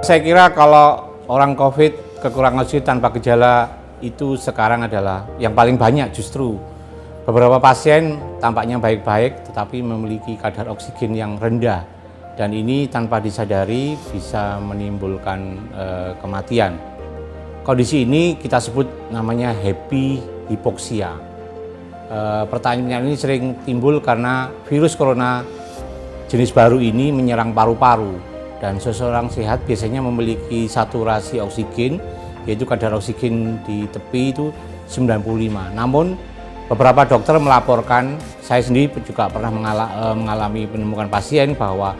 Saya kira kalau orang COVID kekurangan oksigen tanpa gejala itu sekarang adalah yang paling banyak justru. Beberapa pasien tampaknya baik-baik tetapi memiliki kadar oksigen yang rendah dan ini tanpa disadari bisa menimbulkan kematian. Kondisi ini kita sebut namanya happy hipoksia. Pertanyaan ini sering timbul karena virus corona jenis baru ini menyerang paru-paru dan seseorang sehat biasanya memiliki saturasi oksigen, yaitu kadar oksigen di tepi itu 95. Namun beberapa dokter melaporkan, saya sendiri juga pernah mengalami penemukan pasien bahwa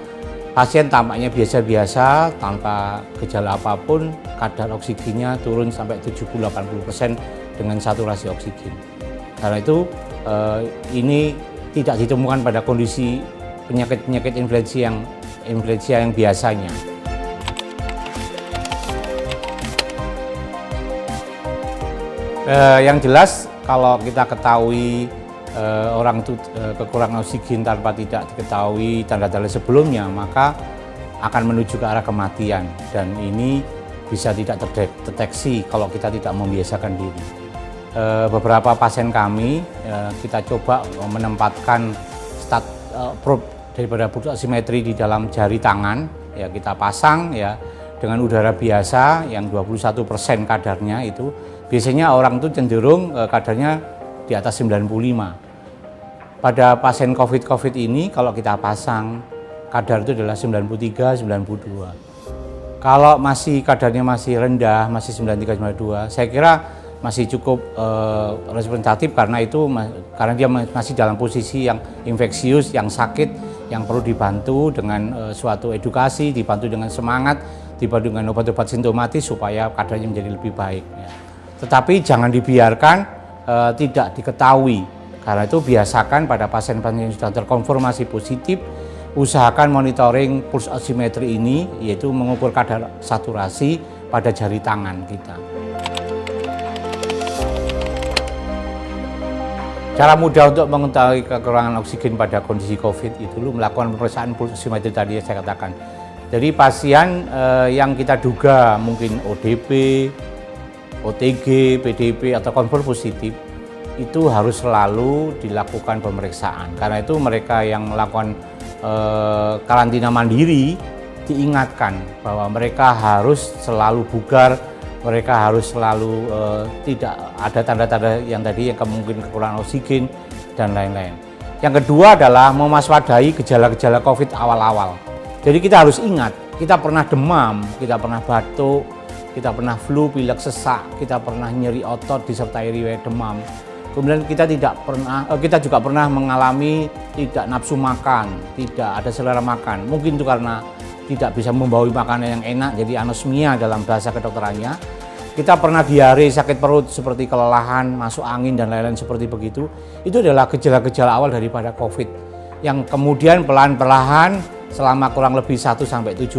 pasien tampaknya biasa-biasa tanpa gejala apapun, kadar oksigennya turun sampai 70-80% dengan saturasi oksigen. Karena itu ini tidak ditemukan pada kondisi penyakit-penyakit influenza yang biasanya. Yang jelas kalau kita ketahui orang itu kekurangan oksigen tanpa tidak diketahui tanda-tanda sebelumnya, maka akan menuju ke arah kematian dan ini bisa tidak terdeteksi kalau kita tidak membiasakan diri. Beberapa pasien kami kita coba menempatkan probe daripada pulsa oximetri di dalam jari tangan, ya kita pasang ya dengan udara biasa yang 21% kadarnya itu. Biasanya orang itu cenderung kadarnya di atas 95. Pada pasien COVID ini kalau kita pasang kadar itu adalah 93, 92. Kalau kadarnya masih rendah, masih 93, 92, saya kira masih cukup representatif karena dia masih dalam posisi yang infeksius, yang sakit, yang perlu dibantu dengan suatu edukasi, dibantu dengan semangat, dibantu dengan obat-obat simptomatis supaya kadarnya menjadi lebih baik. Ya. Tetapi jangan dibiarkan tidak diketahui, karena itu biasakan pada pasien-pasien yang sudah terkonfirmasi positif, usahakan monitoring pulse oximetri ini, yaitu mengukur kadar saturasi pada jari tangan kita. Cara mudah untuk mengetahui kekurangan oksigen pada kondisi COVID itu melakukan pemeriksaan pulse oximetri tadi yang saya katakan. Jadi pasien yang kita duga mungkin ODP, OTG, PDP atau konfirm positif itu harus selalu dilakukan pemeriksaan. Karena itu mereka yang melakukan karantina mandiri diingatkan bahwa mereka harus selalu bugar, mereka harus selalu tidak ada tanda-tanda yang tadi yang kemungkinan kekurangan oksigen dan lain-lain. Yang kedua adalah mewaspadai gejala-gejala COVID awal-awal. Jadi kita harus ingat, kita pernah demam, kita pernah batuk, kita pernah flu, pilek, sesak, kita pernah nyeri otot disertai riwayat demam. Kemudian kita juga pernah mengalami tidak nafsu makan, tidak ada selera makan. Mungkin itu karena tidak bisa membawa makanan yang enak, jadi anosmia dalam bahasa kedokterannya. Kita pernah diare, sakit perut seperti kelelahan, masuk angin dan lain-lain seperti begitu. Itu adalah gejala-gejala awal daripada COVID yang kemudian pelan-pelan selama kurang lebih 1-7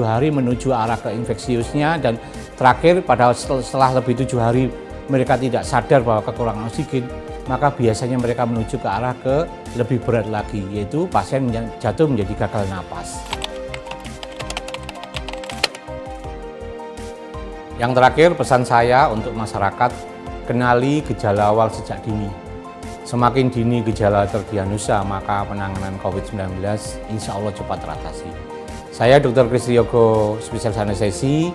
hari menuju arah ke infeksiusnya, dan terakhir setelah lebih 7 hari mereka tidak sadar bahwa kekurangan oksigen, maka biasanya mereka menuju ke arah ke lebih berat lagi, yaitu pasien jatuh menjadi gagal napas. Yang terakhir, pesan saya untuk masyarakat, kenali gejala awal sejak dini. Semakin dini gejala terdiagnosa, maka penanganan COVID-19 insya Allah cepat teratasi. Saya Dr. Kris Triyogo, spesialis anestesi,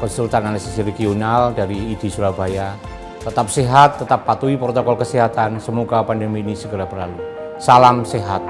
konsultan anestesi regional dari ID Surabaya. Tetap sehat, tetap patuhi protokol kesehatan, semoga pandemi ini segera berlalu. Salam sehat.